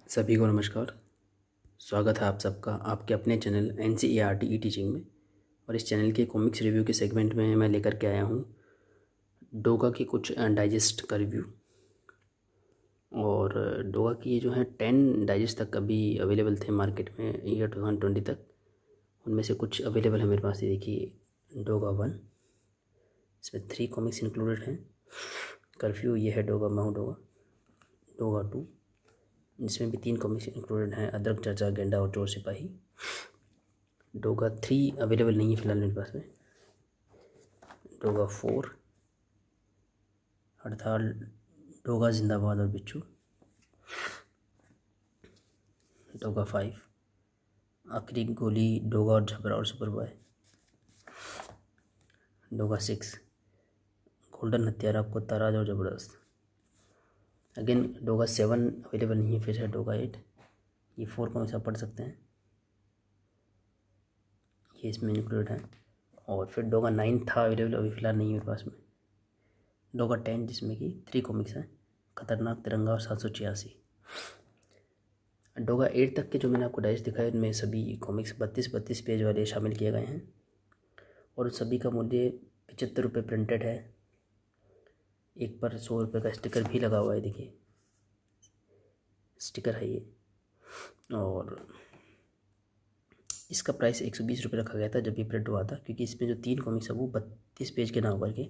सभी को नमस्कार। स्वागत है आप सबका आपके अपने चैनल NCERT ई टीचिंग में। और इस चैनल के कॉमिक्स रिव्यू के सेगमेंट में मैं लेकर के आया हूँ डोगा की कुछ डाइजेस्ट का रिव्यू। और डोगा की ये जो है 10 डाइजेस्ट तक अभी अवेलेबल थे मार्केट में ईयर 2020 तक। उनमें से कुछ अवेलेबल है मेरे पास। ये देखिए डोगा 1, इसमें 3 कॉमिक्स इंक्लूडेड हैं। कर्फ्यू, ये है डोगा महू डोगा। डोगा 2, जिसमें भी 3 कॉमिक्स इंक्लूडेड हैं, अदरक चाचा, गेंडा और चोर सिपाही। डोगा 3 अवेलेबल नहीं है फिलहाल मेरे पास में। डोगा 4, हड़ताल, डोगा जिंदाबाद और बिच्छू। डोगा 5, आखिरी गोली, डोगा और झबरा और सुपर बॉय। डोगा 6, गोल्डन हत्यारा, कुत्ता राज और जबरदस्त। अगेन डोगा 7 अवेलेबल नहीं है। फिर है डोगा 8, ये 4 कॉमिक्स आप पढ़ सकते हैं, ये इसमें इंक्लूडेड है। और फिर डोगा 9 था अवेलेबल, अभी फ़िलहाल नहीं है मेरे पास में। डोगा 10, जिसमें कि 3 कॉमिक्स हैं, खतरनाक, तिरंगा और 786। डोगा 8 तक के जो मैंने आपको डाइजेस्ट दिखाए उनमें सभी कॉमिक्स 32 पेज वाले शामिल किए गए हैं। और सभी का मूल्य 75 रुपये प्रिंटेड है। एक पर 100 रुपये का स्टिकर भी लगा हुआ है, देखिए स्टिकर है ये। और इसका प्राइस 120 रुपये रखा गया था जब ये प्रिंट हुआ था, क्योंकि इसमें जो 3 कॉमिक्स है वो 32 पेज के ना होकर के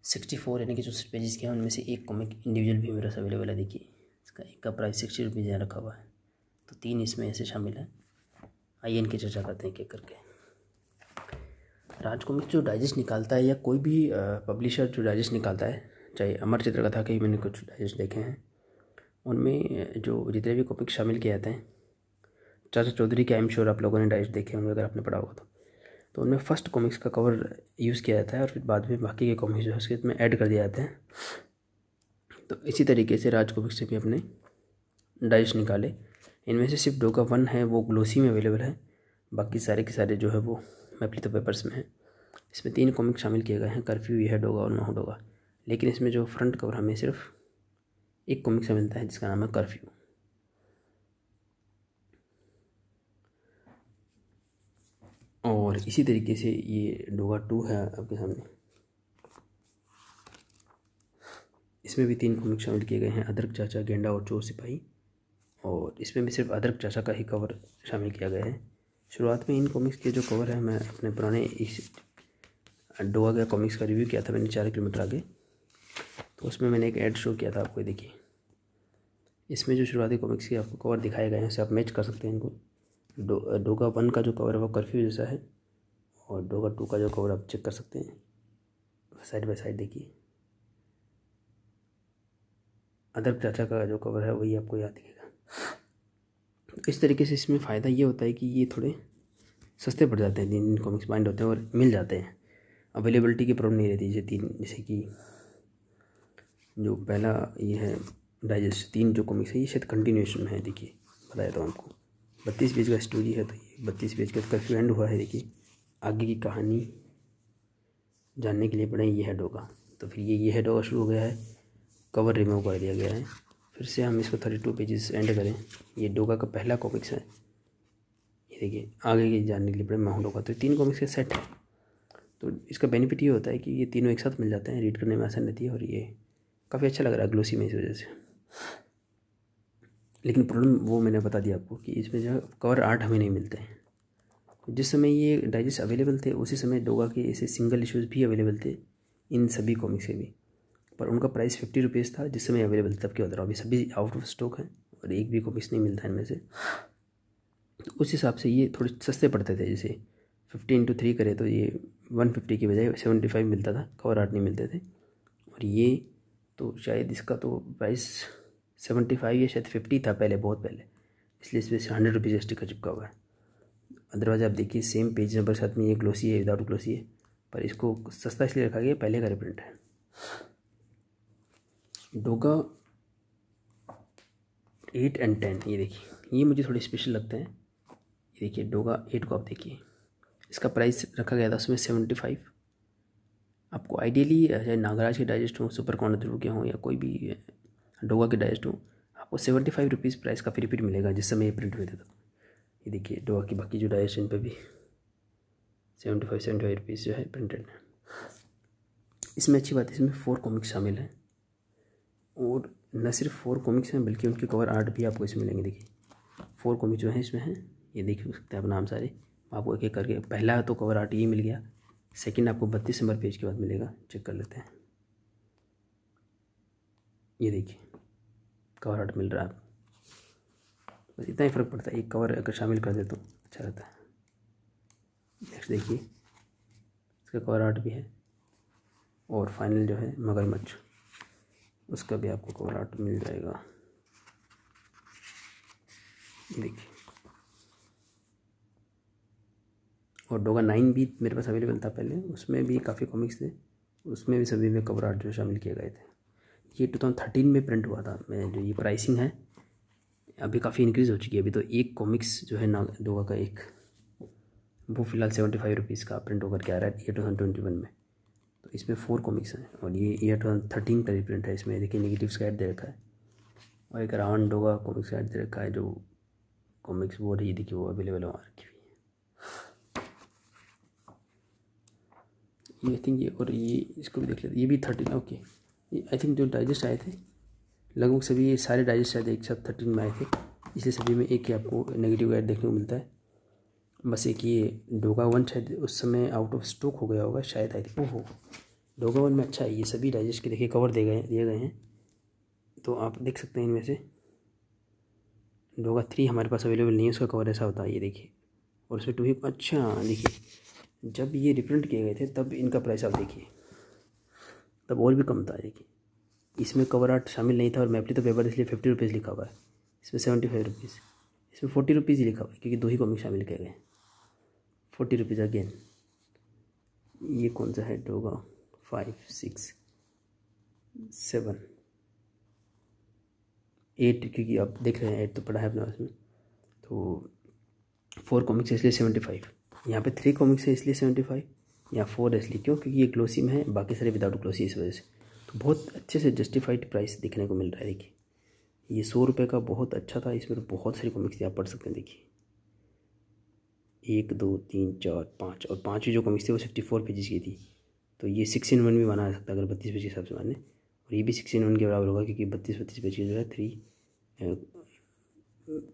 64 यानी कि जो पेजेस के हैं उनमें से एक कॉमिक इंडिविजुअल भी मेरे पास अवेलेबल है। देखिए इसका एक का प्राइस 60 रुपीज़ यहाँ रखा हुआ है, तो 3 इसमें ऐसे शामिल हैं। आइए इनकी चर्चा करते हैं एक करके। राज कॉमिक्स जो डाइजेस्ट निकालता है, या कोई भी पब्लिशर जो डाइजेस्ट निकालता है, चाहे अमर चित्र कथा के ही मैंने कुछ डाइजेस्ट देखे हैं, उनमें जो जितने भी कॉमिक्स शामिल किए जाते हैं, चाचा चौधरी के आई एम श्योर आप लोगों ने डाइजेस्ट देखे होंगे अगर आपने पढ़ा होगा तो उनमें फर्स्ट कॉमिक्स का कवर यूज़ किया जाता है और फिर बाद में बाकी के कॉमिक्स जो है उसके में ऐड कर दिए जाते हैं। तो इसी तरीके से राज कॉमिक्स से भी अपने डाइजेस्ट निकाले। इनमें से सिर्फ डोगा 1 है वो ग्लोसी में अवेलेबल है, बाकी सारे के सारे जो है वो मैपली तो पेपर्स में है। इसमें 3 कॉमिक्स शामिल किए गए हैं, कर्फ्यू, यह है डोगा और महू डोगा। लेकिन इसमें जो फ्रंट कवर हमें सिर्फ एक कॉमिक से मिलता है जिसका नाम है कर्फ्यू। और इसी तरीके से ये डोगा 2 है आपके सामने। इसमें भी 3 कॉमिक्स शामिल किए गए हैं, अदरक चाचा, गेंडा और चोर सिपाही। और इसमें भी सिर्फ अदरक चाचा का ही कवर शामिल किया गया है। शुरुआत में इन कॉमिक्स के जो कवर है, मैं अपने पुराने इस डोगा के कॉमिक्स का रिव्यू किया था मैंने 4 किलोमीटर आगे, तो उसमें मैंने एक ऐड शो किया था आपको। देखिए इसमें जो शुरुआती कॉमिक्स के आपको कवर दिखाए गए हैं उसे आप मैच कर सकते हैं इनको। डोगा 1 का जो कवर है वो कर्फ्यू जैसा है, और डोगा 2 का जो कवर आप चेक कर सकते हैं साइड बाय साइड। देखिए अदरक चाचा का जो कवर है वही आपको यहाँ दिखेगा। इस तरीके से इसमें फ़ायदा ये होता है कि ये थोड़े सस्ते पड़ जाते हैं, 3 कॉमिक्स बाइंड होते हैं और मिल जाते हैं। अवेलेबिलिटी की प्रॉब्लम नहीं रहती। जैसे कि जो पहला ये है डाइजेस्ट 3 जो कॉमिक्स है ये शायद कंटिन्यूएशन है। देखिए बताया था आपको 32 पेज का स्टोरी है, तो ये 32 पेज का कर्फ्यू एंड हुआ है। देखिए आगे की कहानी जानने के लिए पढ़ें ये है डोगा। तो फिर ये है डोगा शुरू हो गया है, कवर रिमूव कर दिया गया है। फिर से हम इसको 32 पेजेस एंड करें, ये डोगा का पहला कॉमिक्स है। ये देखिए आगे की जानने के लिए पढ़ें महू डोगा। तो 3 कॉमिक्स के सेट है, तो इसका बेनिफिट ये होता है कि ये तीनों एक साथ मिल जाते हैं, रीड करने में आसान रहती है और ये काफ़ी अच्छा लग रहा है ग्लोसी में इस वजह से। लेकिन प्रॉब्लम वो मैंने बता दिया आपको कि इसमें जो कवर आर्ट हमें नहीं मिलते हैं। जिस समय ये डाइजेस्ट अवेलेबल थे उसी समय डोगा के ऐसे सिंगल इश्यूज़ भी अवेलेबल थे इन सभी कॉमिक्स के भी, पर उनका प्राइस 50 रुपीज़ था जिस समय अवेलेबल तब के बता रहा हूँ। अभी सभी आउट ऑफ स्टॉक है और एक भी कॉमिक्स नहीं मिलता इनमें से। तो उस हिसाब से ये थोड़े सस्ते पड़ते थे। जैसे 50 × 3 करे तो ये 150 की बजाय 75 मिलता था, कवर आर्ट नहीं मिलते थे। और ये तो शायद इसका तो प्राइस 75 या शायद 50 था पहले, बहुत पहले, इसलिए इसमें से 100 रुपीज़ स्टिकर चिपका हुआ है। अदरवाइज आप देखिए सेम पेज नंबर साथ में ये ग्लोसी है, विदाउट ग्लोसी है, पर इसको सस्ता इसलिए रखा गया पहले का रिप्रिंट है। डोगा 8 और 10 ये देखिए ये मुझे थोड़े स्पेशल लगते हैं। ये देखिए डोगा 8 को आप देखिए, इसका प्राइस रखा गया था उसमें 75। आपको आइडियली चाहे नागराज के डाइजेस्ट हों, सुपर कॉर्नर ध्रुव के हों या कोई भी डोगा के डाइजेस्ट हों, आपको 75 रुपीज़ प्राइस का रिपीट मिलेगा जिस समय ये प्रिंट हुए थे। तो ये देखिए डोगा की बाकी जो डाइजेशन पे भी 75 रुपीज़ जो है प्रिंटेड है। इसमें अच्छी बात है, इसमें 4 कॉमिक्स शामिल हैं और न सिर्फ 4 कॉमिक्स हैं बल्कि उनके कवर आर्ट भी आपको इसमें मिलेंगे। देखिए 4 कॉमिक्स जो हैं इसमें हैं, ये देख सकते हैं आप नाम सारे, आपको एक एक करके। पहला तो कवर आर्ट ये मिल गया, सेकंड आपको 32 नंबर पेज के बाद मिलेगा, चेक कर लेते हैं। ये देखिए कवर आर्ट मिल रहा है, बस इतना ही फ़र्क पड़ता है, एक कवर अगर शामिल कर दे तो अच्छा रहता है। नेक्स्ट देखिए इसका कवर आर्ट भी है और फाइनल जो है मगरमच्छ, उसका भी आपको कवर आर्ट मिल जाएगा। देखिए और डोगा 9 भी मेरे पास अवेलेबल था पहले, उसमें भी काफ़ी कॉमिक्स थे, उसमें भी सभी में कवर आर्ट जो शामिल किए गए थे। ये 2013 में प्रिंट हुआ था। मैं जो ये प्राइसिंग है अभी काफ़ी इंक्रीज़ हो चुकी है। अभी तो एक कॉमिक्स जो है ना डोगा का एक, वो फ़िलहाल 75 रुपीज़ का प्रिंट होकर के आ रहा है ये 2021 में। तो इसमें 4 कॉमिक्स हैं और ये ईयर 2013 का रिप्रिंट है। इसमें देखिए नेगेटिव्स का ऐड दे रखा है और एक रावण डोगा कॉमिक्स का ऐड दे रखा है। जो कॉमिक्स वो रही देखिए वो अवेलेबल वहाँ रखी हुई है। ये आई थिंक ये और ये इसको भी देख लेते, ये भी 13 ओके। ये आई थिंक जो डाइजेस्ट आए थे लगभग सभी, ये सारे डाइजेस्ट शायद एक साथ 13 में आए थे, इसलिए सभी में एक ही आपको नेगेटिव ऐड देखने को मिलता है। बस एक ये डोगा 1 शायद उस समय आउट ऑफ स्टॉक हो गया होगा शायद, आई थिंक। ओहो डोगा 1 में अच्छा है, ये सभी डाइजेस्ट के देखिए कवर दिए गए हैं, तो आप देख सकते हैं इनमें से। डोगा 3 हमारे पास अवेलेबल नहीं है, उसका कवर ऐसा होता है ये देखिए, और उसमें 2 ही अच्छा देखिए जब ये रिप्रिंट किए गए थे तब इनका प्राइस आप देखिए, तब और भी कम था। देखिए इसमें कवर आर्ट शामिल नहीं था और मैपली तो पेपर इसलिए 50 रुपीज़ लिखा हुआ है, इसमें 75 रुपीज़, इसमें 40 रुपीज़ ही लिखा हुआ है क्योंकि 2 ही कॉमिक शामिल किए गए। 40 रुपीज़ अगेन। ये कौन सा है डोगा 5, 6, 7, 8, क्योंकि आप देख रहे हैं 8 तो पड़ा है अपने पास में, तो 4 कॉमिक्स है इसलिए 75। यहाँ पे 3 कॉमिक्स है इसलिए 75, या 4 है इसलिए क्यों, क्योंकि ये ग्लोसी में है, बाकी सारे विदाउट ग्लोसी, इस वजह से। तो बहुत अच्छे से जस्टिफाइड प्राइस देखने को मिल रहा है। देखिए ये 100 रुपये का बहुत अच्छा था, इसमें तो बहुत सारी कॉमिक्स थी, आप पढ़ सकते हैं। देखिए 1, 2, 3, 4, 5 और 5वीं जो कॉमिक्स थी वो 64 पेजेस की थी। तो ये 6-in-1 भी बना सकता है अगर 32 पेज के हिसाब से माने, और ये भी 6-in-1 के बराबर होगा क्योंकि 32 पेज की जो है 3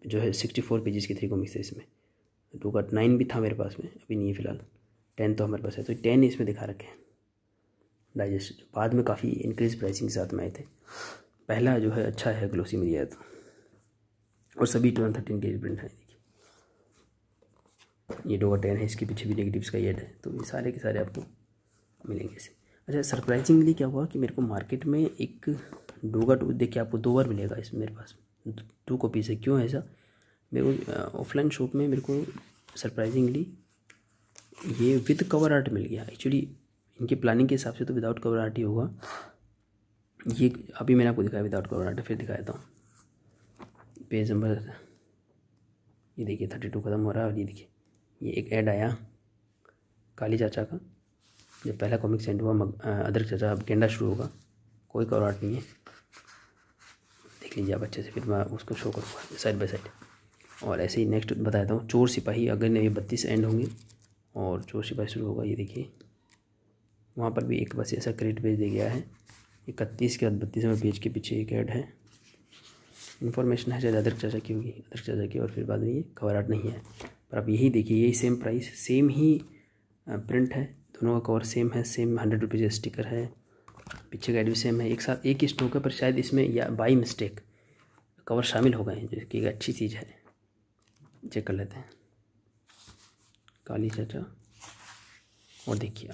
जो है 64 पेजेस की 3 कॉमिक्स है इसमें। डोगा 9 भी था मेरे पास में, अभी नहीं है फ़िलहाल। 10 तो हमारे पास है, तो 10 इसमें दिखा रखे हैं डाइजेस्ट, जो बाद में काफ़ी इंक्रीज प्राइसिंग के साथ में आए थे। पहला जो है अच्छा है ग्लोसी में दिया है तो, और सभी 2013 के प्रिंट है। देखिए ये डोगा 10 है, इसके पीछे भी नेगेटिव्स का ऐड है, तो ये सारे के सारे आपको मिलेंगे इसे। अच्छा सरप्राइजिंगली क्या हुआ कि मेरे को मार्केट में एक डोगा 2 देखिए आपको 2 बार मिलेगा इसमें, मेरे पास 2 कॉपीज़ है। क्यों ऐसा, मेरे को ऑफलाइन शॉप में मेरे को सरप्राइजिंगली ये विद कवर आर्ट मिल गया। एक्चुअली इनकी प्लानिंग के हिसाब से तो विदाउट कवर आर्ट ही होगा। ये अभी मैंने आपको दिखाया विदाउट कवर आर्ट, फिर दिखाया था पेज नंबर, ये देखिए 32 ख़त्म हो रहा है। और ये देखिए ये एक ऐड आया काली चाचा का, जब पहला कॉमिक सेंड हुआ अदरक चाचा अब गेंडा शुरू होगा, कोई कवर आर्ट नहीं है, देख लीजिए आप अच्छे से, फिर मैं उसको शो करूँगा साइड बाय साइड। और ऐसे ही नेक्स्ट बताता हूँ चोर सिपाही, अगर ये 32 एंड होंगे और चोर सिपाही शुरू होगा। ये देखिए वहाँ पर भी एक बस ऐसा क्रेडिट पेज दे गया है, 31 के बाद 32वें पेज के पीछे एक ऐड है, इन्फॉर्मेशन है शायद अदरक चाचा की होगी, अदरक चाचा की, और फिर बाद में ये कवर आर्ट नहीं है। पर आप यही देखिए यही सेम प्राइस, सेम ही प्रिंट है, दोनों का कवर सेम है, सेम 100 रुपीज़ स्टिकर है, पीछे का ऐड भी सेम है, एक साथ एक ही स्टॉक है। पर शायद इसमें या बाई मिस्टेक कवर शामिल हो गए हैं, जो कि एक अच्छी चीज़ है। चेक कर लेते हैं काली चाचा, और देखिए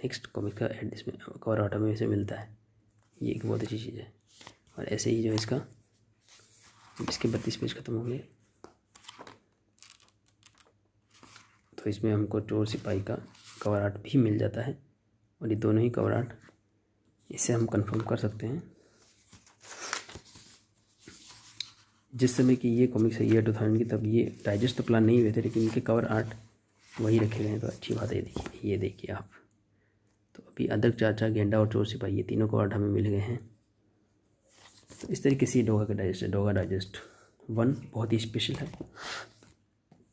नेक्स्ट कॉमिक का ऐड इसमें कवर आर्ट में से मिलता है, ये एक बहुत अच्छी चीज़ है। और ऐसे ही जो इसका इसके 32 पेज ख़त्म हो गए, तो इसमें हमको चोर सिपाही का कवर आर्ट भी मिल जाता है, और ये दोनों ही कवर आर्ट इससे हम कंफर्म कर सकते हैं जिस समय कि ये कॉमिक्स है ईयर 2000 की, तब ये डाइजेस्ट तो प्लान नहीं हुए थे, लेकिन इनके कवर आर्ट वही रखे गए हैं, तो अच्छी बात है। देखिए ये देखिए आप, तो अभी अदरक चाचा, गेंडा और चोर सिपाही, ये तीनों कवर आर्ट हमें मिल गए हैं। तो इस तरीके से डोगा का डाइजेस्ट है। डोगा डाइजेस्ट 1 बहुत ही स्पेशल है,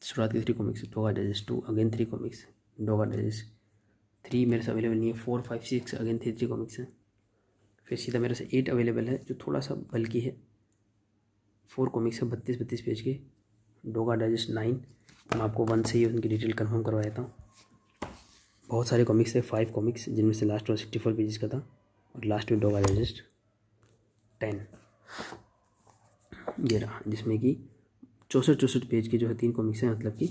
शुरुआत की 3 comics. Doga digest 2 again 3 comics. Doga digest 3 मेरे से अवेलेबल नहीं है। 4, 5, 6 अगेन 3 कॉमिक्स हैं। फिर सीधा मेरे से 8 अवेलेबल है जो थोड़ा सा बल्कि है। 4 कॉमिक्स है 32 पेज के। डोगा डाइजेस्ट 9, मैं आपको 1 से ही उनकी डिटेल कंफर्म करवा देता हूँ। बहुत सारे कॉमिक्स थे, 5 कॉमिक्स, जिनमें से लास्ट वाला 64 पेजेस का था और लास्ट में डोगा डाइजेस्ट 10 ये रहा, जिसमें कि 64 पेज के जो है 3 कॉमिक्स हैं, मतलब कि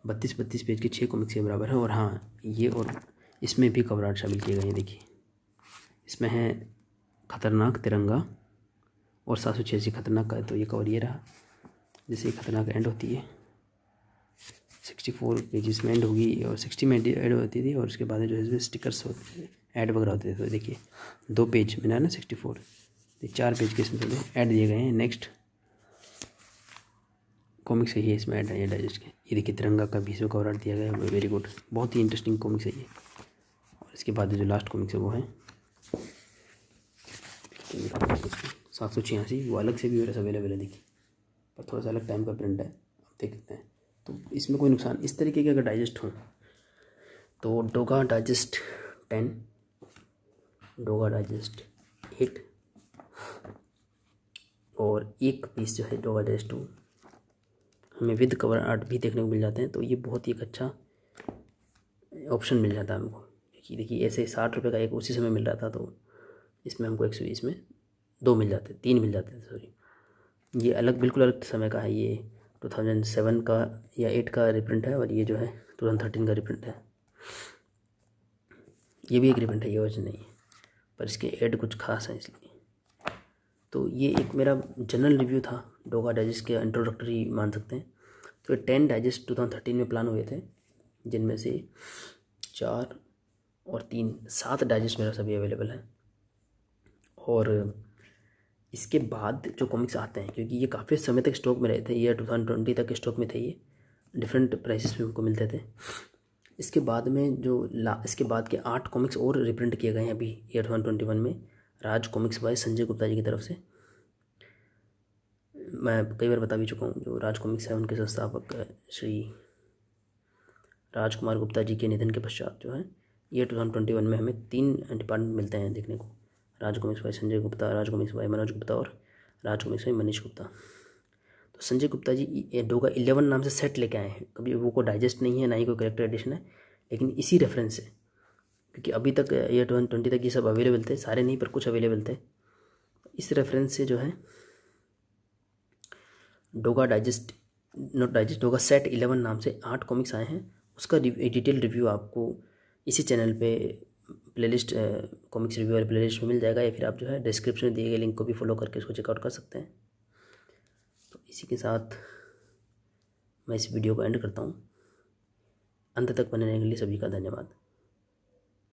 32 पेज के 6 कॉमिक्स के बराबर है। और हाँ, ये और इसमें भी कवर आर्ट शामिल किए गए हैं। देखिए इसमें है खतरनाक तिरंगा और 786 खतरनाक का है, तो ये कवर ये रहा। जैसे ये खतरनाक एंड होती है 64 पेजेस में एंड होगी और 60 में एड होती थी, और उसके बाद जो है इसमें स्टिकर्स होते थे, ऐड वगैरह होते थे। तो देखिए 2 पेज में ना 64, 4 पेज के इसमें ऐड दिए गए हैं। नेक्स्ट कॉमिक्स है ये, इसमें ऐड है डाइजेस्ट के। ये देखिए तिरंगा का भी इसमें कवर आर्ट दिया गया है, वेरी गुड, बहुत ही इंटरेस्टिंग कॉमिक्स है ये। और इसके बाद जो लास्ट कॉमिक्स है वो है 786, वो अलग से भी मेरे अवेलेबल है। देखिए पर थोड़ा सा अलग टाइम का प्रिंट है, आप देख सकते हैं। तो इसमें कोई नुकसान इस तरीके के अगर डाइजेस्ट हो तो डोगा डाइजेस्ट 10, डोगा डाइजेस्ट 8 और एक पीस जो है डोगा डाइजेस्ट 2 हमें विद कवर आर्ट भी देखने को मिल जाते हैं। तो ये बहुत ही एक अच्छा ऑप्शन मिल जाता है हमको। देखिए ऐसे 60 रुपये का एक उसी समय मिल रहा था, तो इसमें हमको 120 में 2 मिल जाते, 3 मिल जाते थे, सॉरी। ये अलग, बिल्कुल अलग समय का है। ये 2007 का या 8 का रिप्रिंट है, और ये जो है 2013 का रिप्रिंट है। ये भी एक रिप्रिंट है, ये वर्जन नहीं है, पर इसके ऐड कुछ खास है इसलिए। तो ये एक मेरा जनरल रिव्यू था डोगा डाइजेस्ट के, इंट्रोडक्टरी मान सकते हैं। तो 10 डाइजेस्ट 2013 में प्लान हुए थे, जिनमें से 4 और 3 7 डाइजेस्ट मेरा सभी अवेलेबल है। और इसके बाद जो कॉमिक्स आते हैं, क्योंकि ये काफ़ी समय तक स्टॉक में रहे थे, ईयर 2020 तक स्टॉक में थे, ये डिफरेंट प्राइसेस में उनको मिलते थे। इसके बाद में इसके बाद के 8 कॉमिक्स और रिप्रिंट किए गए हैं अभी ईयर 2021 में, राज कॉमिक्स बाय संजय गुप्ता जी की तरफ से। मैं कई बार बता भी चुका हूँ, जो राज कॉमिक्स है उनके संस्थापक श्री राजकुमार गुप्ता जी के निधन के पश्चात जो है ईयर 2021 में हमें 3 डिपार्टमेंट मिलते हैं देखने को, Raj comics by Sanjay Gupta, Raj comics by Manoj Gupta और राज कॉमिक्स बाय मनीष गुप्ता। तो संजय गुप्ता जी डोगा 11 नाम से सेट लेके आए हैं। कभी वो को डाइजेस्ट नहीं है, ना ही कोई करेक्टर एडिशन है, लेकिन इसी रेफरेंस से, क्योंकि अभी तक ईयर 2020 तक ये सब अवेलेबल थे, सारे नहीं पर कुछ अवेलेबल थे। इस रेफरेंस से जो है Doga digest, not digest, Doga set 11 नाम से 8 कॉमिक्स आए हैं। उसका डिटेल रिव्यू आपको इसी चैनल पे प्लेलिस्ट, कॉमिक्स रिव्यू वाले प्लेलिस्ट में मिल जाएगा, या फिर आप जो है डिस्क्रिप्शन में दिए गए लिंक को भी फॉलो करके उसको चेकआउट कर सकते हैं। तो इसी के साथ मैं इस वीडियो को एंड करता हूँ। अंत तक बने रहने के लिए सभी का धन्यवाद।